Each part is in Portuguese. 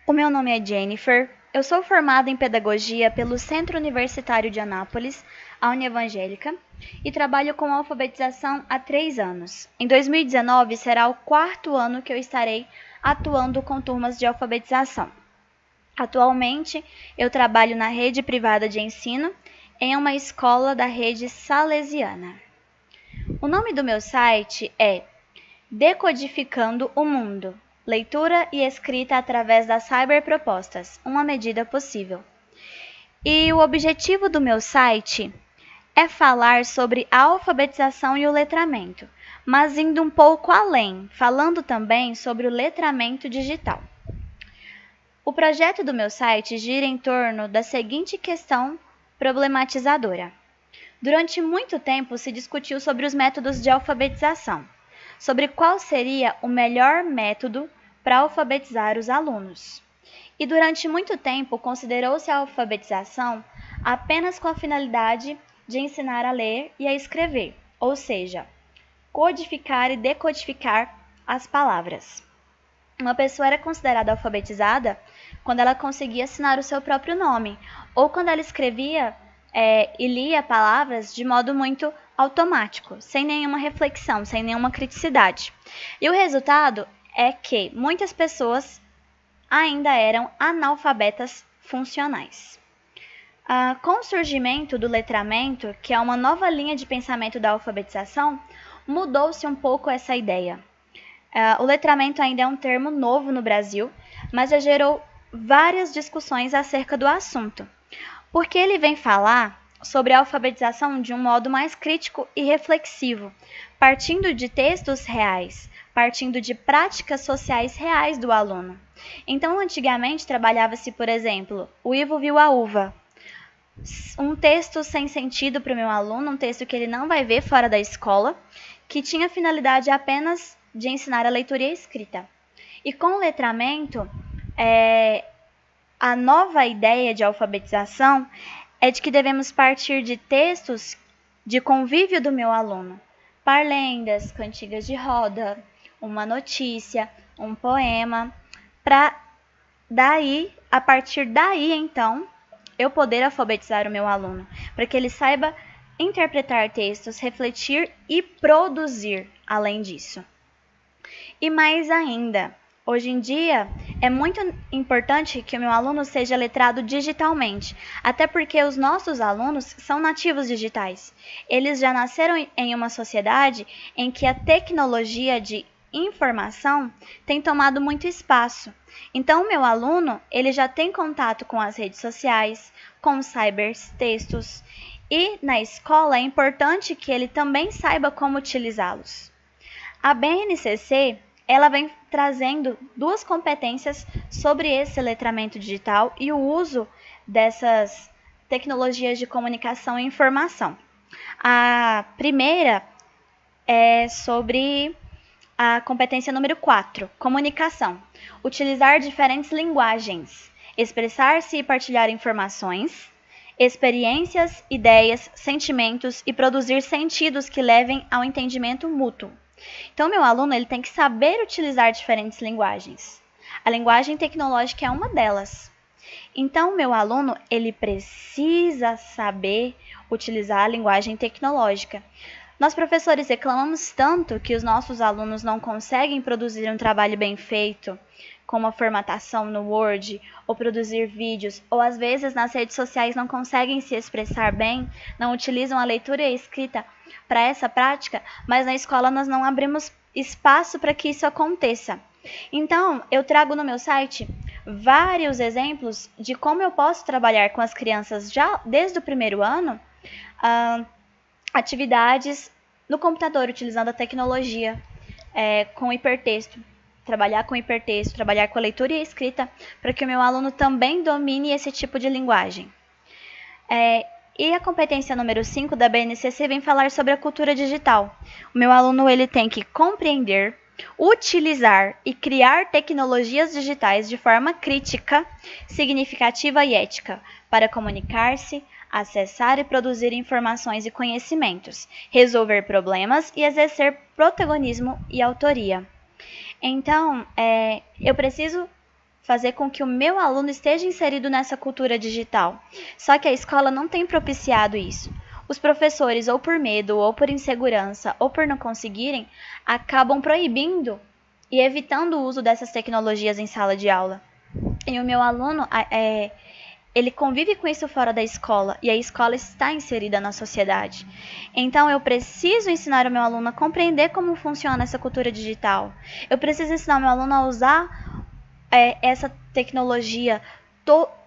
O meu nome é Jennifer, eu sou formada em Pedagogia pelo Centro Universitário de Anápolis, a Unievangélica, e trabalho com alfabetização há 3 anos. Em 2019 será o 4º ano que eu estarei atuando com turmas de alfabetização. Atualmente, eu trabalho na rede privada de ensino em uma escola da rede salesiana. O nome do meu site é Decodificando o Mundo. Leitura e escrita através das cyberpropostas, uma medida possível. E o objetivo do meu site é falar sobre a alfabetização e o letramento, mas indo um pouco além, falando também sobre o letramento digital. O projeto do meu site gira em torno da seguinte questão problematizadora. Durante muito tempo se discutiu sobre os métodos de alfabetização, sobre qual seria o melhor método para alfabetizar os alunos. E durante muito tempo considerou-se a alfabetização apenas com a finalidade de ensinar a ler e a escrever, ou seja, codificar e decodificar as palavras. Uma pessoa era considerada alfabetizada quando ela conseguia assinar o seu próprio nome, ou quando ela escrevia e lia palavras de modo muito automático, sem nenhuma reflexão, sem nenhuma criticidade. E o resultado é que muitas pessoas ainda eram analfabetas funcionais. Com o surgimento do letramento, que é uma nova linha de pensamento da alfabetização, mudou-se um pouco essa ideia. O letramento ainda é um termo novo no Brasil, mas já gerou várias discussões acerca do assunto, porque ele vem falar sobre a alfabetização de um modo mais crítico e reflexivo, partindo de textos reais, partindo de práticas sociais reais do aluno. Então, antigamente, trabalhava-se, por exemplo, o Ivo viu a uva. Um texto sem sentido para o meu aluno, um texto que ele não vai ver fora da escola, que tinha finalidade apenas de ensinar a leitura e a escrita. E com o letramento, a nova ideia de alfabetização é de que devemos partir de textos de convívio do meu aluno, parlendas, cantigas de roda, uma notícia, um poema, para a partir daí, então, eu poder alfabetizar o meu aluno, para que ele saiba interpretar textos, refletir e produzir além disso. E mais ainda, hoje em dia, é muito importante que o meu aluno seja letrado digitalmente, até porque os nossos alunos são nativos digitais. Eles já nasceram em uma sociedade em que a tecnologia de informação tem tomado muito espaço. Então, o meu aluno, ele já tem contato com as redes sociais, com os cybertextos, e na escola é importante que ele também saiba como utilizá-los. A BNCC, ela vem trazendo 2 competências sobre esse letramento digital e o uso dessas tecnologias de comunicação e informação. A primeira é sobre a competência número 4, comunicação. Utilizar diferentes linguagens, expressar-se e partilhar informações, experiências, ideias, sentimentos e produzir sentidos que levem ao entendimento mútuo. Então, meu aluno ele tem que saber utilizar diferentes linguagens. A linguagem tecnológica é uma delas. Então, meu aluno ele precisa saber utilizar a linguagem tecnológica. Nós, professores, reclamamos tanto que os nossos alunos não conseguem produzir um trabalho bem feito, como a formatação no Word, ou produzir vídeos, ou às vezes nas redes sociais não conseguem se expressar bem, não utilizam a leitura e a escrita para essa prática, mas na escola nós não abrimos espaço para que isso aconteça. Então, eu trago no meu site vários exemplos de como eu posso trabalhar com as crianças já desde o 1º ano, atividades no computador, utilizando a tecnologia, com hipertexto. Trabalhar com hipertexto, trabalhar com a leitura e a escrita, para que o meu aluno também domine esse tipo de linguagem. E a competência número 5 da BNCC vem falar sobre a cultura digital. O meu aluno ele tem que compreender, utilizar e criar tecnologias digitais de forma crítica, significativa e ética, para comunicar-se, acessar e produzir informações e conhecimentos, resolver problemas e exercer protagonismo e autoria. Então, eu preciso fazer com que o meu aluno esteja inserido nessa cultura digital. Só que a escola não tem propiciado isso. Os professores, ou por medo, ou por insegurança, ou por não conseguirem, acabam proibindo e evitando o uso dessas tecnologias em sala de aula. E o meu aluno, ele convive com isso fora da escola, e a escola está inserida na sociedade. Então, eu preciso ensinar o meu aluno a compreender como funciona essa cultura digital. Eu preciso ensinar o meu aluno a usar essa tecnologia,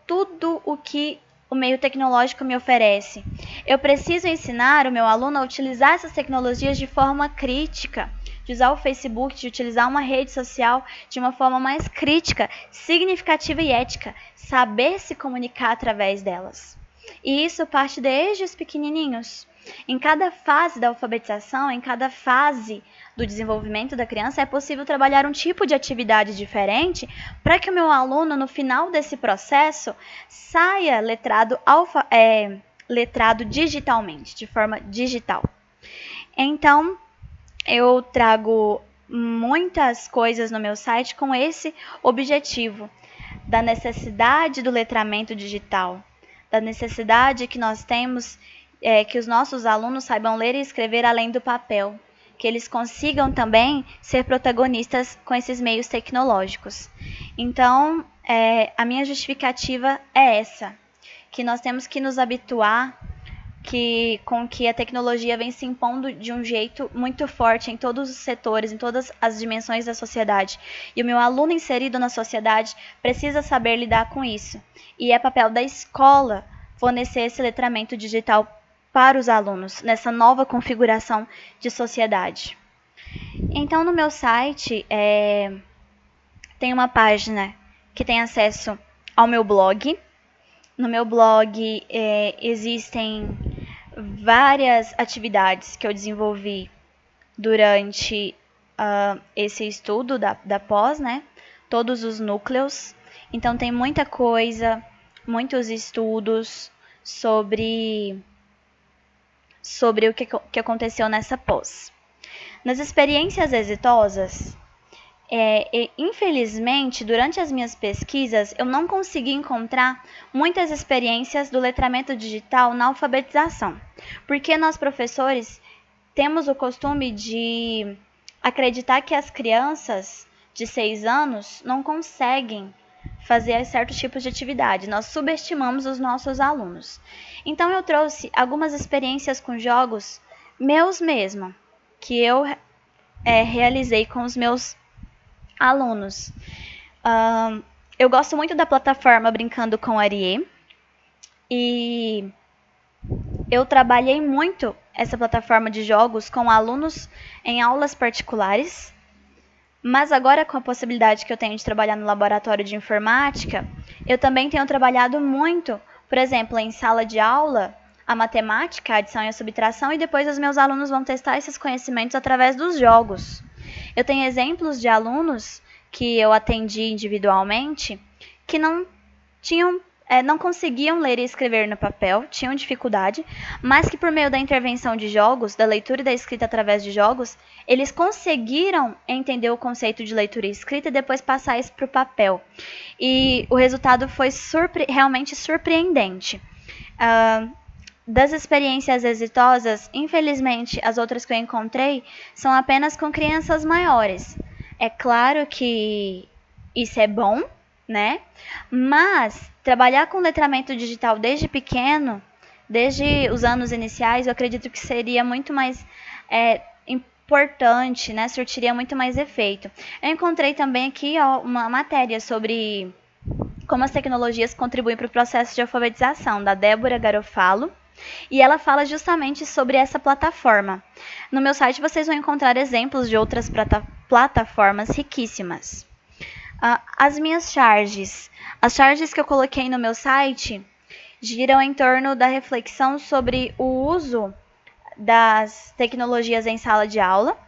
tudo o que o meio tecnológico me oferece. Eu preciso ensinar o meu aluno a utilizar essas tecnologias de forma crítica, de usar o Facebook, de utilizar uma rede social de uma forma mais crítica, significativa e ética, saber se comunicar através delas. E isso parte desde os pequenininhos. Em cada fase da alfabetização, em cada fase do desenvolvimento da criança, é possível trabalhar um tipo de atividade diferente para que o meu aluno, no final desse processo, saia letrado digitalmente, de forma digital. Então, eu trago muitas coisas no meu site com esse objetivo, da necessidade do letramento digital, da necessidade que nós temos que os nossos alunos saibam ler e escrever além do papel, que eles consigam também ser protagonistas com esses meios tecnológicos. Então, a minha justificativa é essa, que nós temos que nos habituar com que a tecnologia vem se impondo de um jeito muito forte em todos os setores, em todas as dimensões da sociedade. E o meu aluno inserido na sociedade precisa saber lidar com isso. E é papel da escola fornecer esse letramento digital para os alunos, nessa nova configuração de sociedade. Então, no meu site, tem uma página que tem acesso ao meu blog. No meu blog existem várias atividades que eu desenvolvi durante esse estudo da pós, né? Todos os núcleos. Então tem muita coisa, muitos estudos sobre o que aconteceu nessa pós. Nas experiências exitosas, infelizmente, durante as minhas pesquisas, eu não consegui encontrar muitas experiências do letramento digital na alfabetização, porque nós, professores, temos o costume de acreditar que as crianças de 6 anos não conseguem fazer certos tipos de atividade. Nós subestimamos os nossos alunos. Então, eu trouxe algumas experiências com jogos meus mesma, que eu realizei com os meus alunos. Eu gosto muito da plataforma Brincando com Ariê, e eu trabalhei muito essa plataforma de jogos com alunos em aulas particulares, mas agora, com a possibilidade que eu tenho de trabalhar no laboratório de informática, eu também tenho trabalhado muito, por exemplo, em sala de aula, a matemática, a adição e a subtração, e depois os meus alunos vão testar esses conhecimentos através dos jogos. Eu tenho exemplos de alunos que eu atendi individualmente que não conseguiam ler e escrever no papel, tinham dificuldade, mas que por meio da intervenção de jogos, da leitura e da escrita através de jogos, eles conseguiram entender o conceito de leitura e escrita e depois passar isso para o papel. E o resultado foi realmente surpreendente. Das experiências exitosas, infelizmente, as outras que eu encontrei são apenas com crianças maiores. É claro que isso é bom, né? Mas trabalhar com letramento digital desde pequeno, desde os anos iniciais, eu acredito que seria muito mais importante, né? Surtiria muito mais efeito. Eu encontrei também aqui uma matéria sobre como as tecnologias contribuem para o processo de alfabetização, da Débora Garofalo, e ela fala justamente sobre essa plataforma. No meu site vocês vão encontrar exemplos de outras plataformas riquíssimas. As minhas charges. As charges que eu coloquei no meu site giram em torno da reflexão sobre o uso das tecnologias em sala de aula,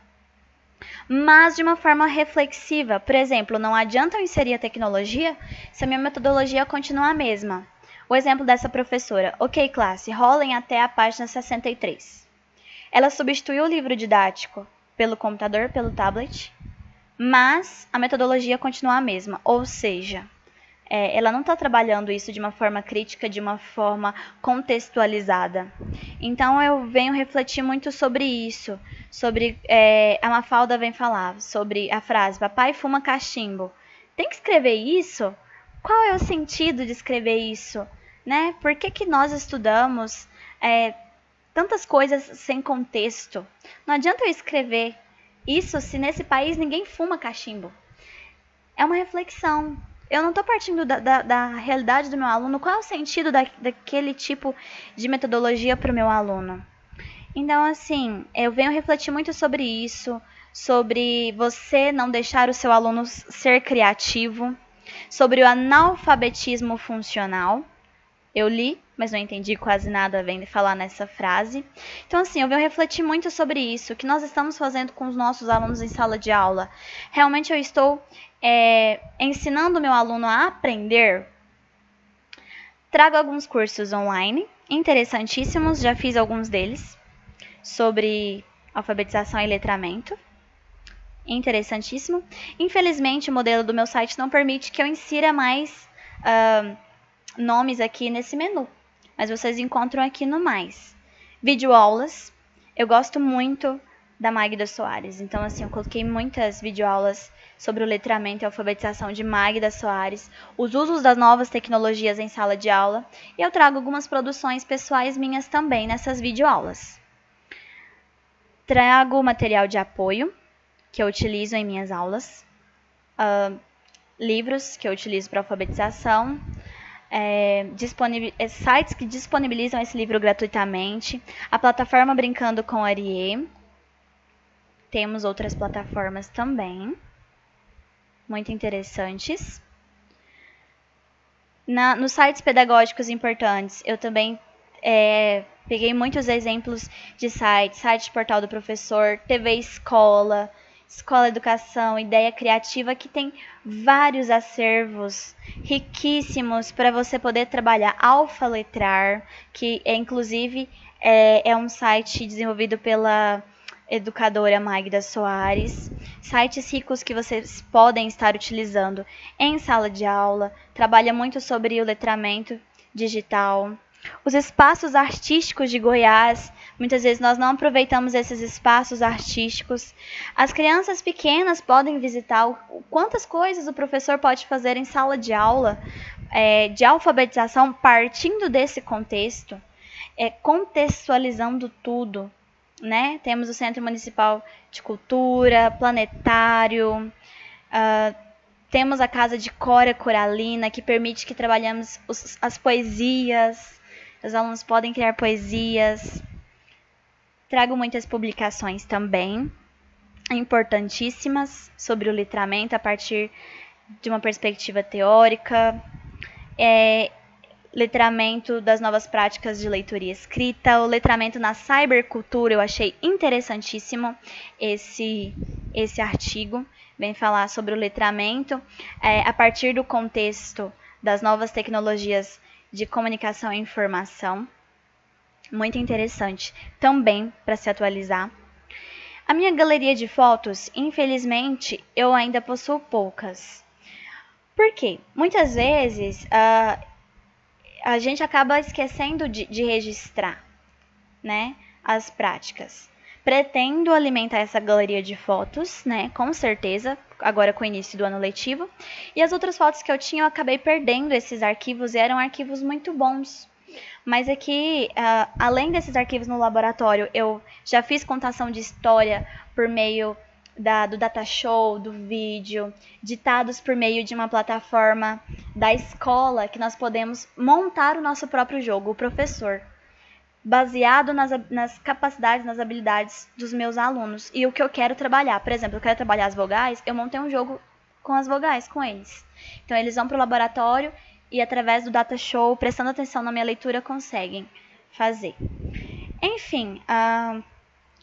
mas de uma forma reflexiva. Por exemplo, não adianta eu inserir a tecnologia se a minha metodologia continua a mesma. O exemplo dessa professora: ok, classe, rolem até a página 63. Ela substituiu o livro didático pelo computador, pelo tablet, mas a metodologia continua a mesma, ou seja, ela não está trabalhando isso de uma forma crítica, de uma forma contextualizada. Então eu venho refletir muito sobre isso, sobre a Mafalda vem falar sobre a frase papai fuma cachimbo. Tem que escrever isso? Qual é o sentido de escrever isso? Né? Por que nós estudamos tantas coisas sem contexto? Não adianta eu escrever isso se nesse país ninguém fuma cachimbo. É uma reflexão. Eu não estou partindo da realidade do meu aluno. Qual é o sentido daquele tipo de metodologia para o meu aluno? Então, assim, eu venho refletir muito sobre isso, sobre você não deixar o seu aluno ser criativo, sobre o analfabetismo funcional. Eu li, mas não entendi quase nada vem falar nessa frase. Então, assim, eu venho refletir muito sobre isso, o que nós estamos fazendo com os nossos alunos em sala de aula. Realmente eu estou ensinando o meu aluno a aprender. Trago alguns cursos online, interessantíssimos, já fiz alguns deles, sobre alfabetização e letramento. Interessantíssimo. Infelizmente, o modelo do meu site não permite que eu insira mais nomes aqui nesse menu, mas vocês encontram aqui no mais. Videoaulas, eu gosto muito da Magda Soares, então assim, eu coloquei muitas videoaulas sobre o letramento e alfabetização de Magda Soares, os usos das novas tecnologias em sala de aula, e eu trago algumas produções pessoais minhas também nessas videoaulas. Trago material de apoio, que eu utilizo em minhas aulas, livros que eu utilizo para alfabetização, sites que disponibilizam esse livro gratuitamente, a plataforma Brincando com Ariê. Temos outras plataformas também, muito interessantes. Nos sites pedagógicos importantes, eu também peguei muitos exemplos de sites, site Portal do Professor, TV Escola, Escola Educação, Ideia Criativa, que tem vários acervos riquíssimos para você poder trabalhar. Alfa Letrar, que inclusive é um site desenvolvido pela educadora Magda Soares. Sites ricos que vocês podem estar utilizando em sala de aula. Trabalha muito sobre o letramento digital. Os espaços artísticos de Goiás, muitas vezes nós não aproveitamos esses espaços artísticos. As crianças pequenas podem visitar quantas coisas o professor pode fazer em sala de aula, de alfabetização, partindo desse contexto, contextualizando tudo. Né? Temos o Centro Municipal de Cultura, Planetário, temos a Casa de Cora Coralina, que permite que trabalhemos as poesias. Os alunos podem criar poesias. Trago muitas publicações também, importantíssimas, sobre o letramento a partir de uma perspectiva teórica. Letramento das novas práticas de leitura e escrita, o letramento na cybercultura, eu achei interessantíssimo esse artigo, vem falar sobre o letramento a partir do contexto das novas tecnologias de comunicação e informação, muito interessante, também para se atualizar. A minha galeria de fotos, infelizmente, eu ainda possuo poucas. Por quê? Muitas vezes a gente acaba esquecendo de registrar, né, as práticas. Pretendo alimentar essa galeria de fotos, né, com certeza, agora com o início do ano letivo. E as outras fotos que eu tinha, eu acabei perdendo esses arquivos, e eram arquivos muito bons. Mas aqui, além desses arquivos no laboratório, eu já fiz contação de história por meio do data show, do vídeo, ditados por meio de uma plataforma da escola, que nós podemos montar o nosso próprio jogo, o professor, baseado nas capacidades, nas habilidades dos meus alunos e o que eu quero trabalhar. Por exemplo, eu quero trabalhar as vogais, eu montei um jogo com as vogais com eles. Então eles vão para o laboratório e através do data show, prestando atenção na minha leitura, conseguem fazer. Enfim,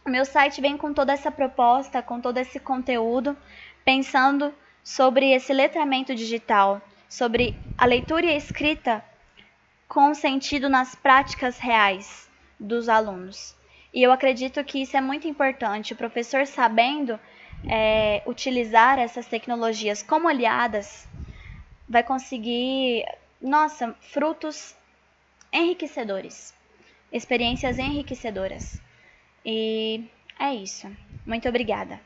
o meu site vem com toda essa proposta, com todo esse conteúdo, pensando sobre esse letramento digital, sobre a leitura e a escrita com sentido nas práticas reais dos alunos. E eu acredito que isso é muito importante, o professor sabendo utilizar essas tecnologias como aliadas, vai conseguir, nossa, frutos enriquecedores, experiências enriquecedoras. E é isso. Muito obrigada.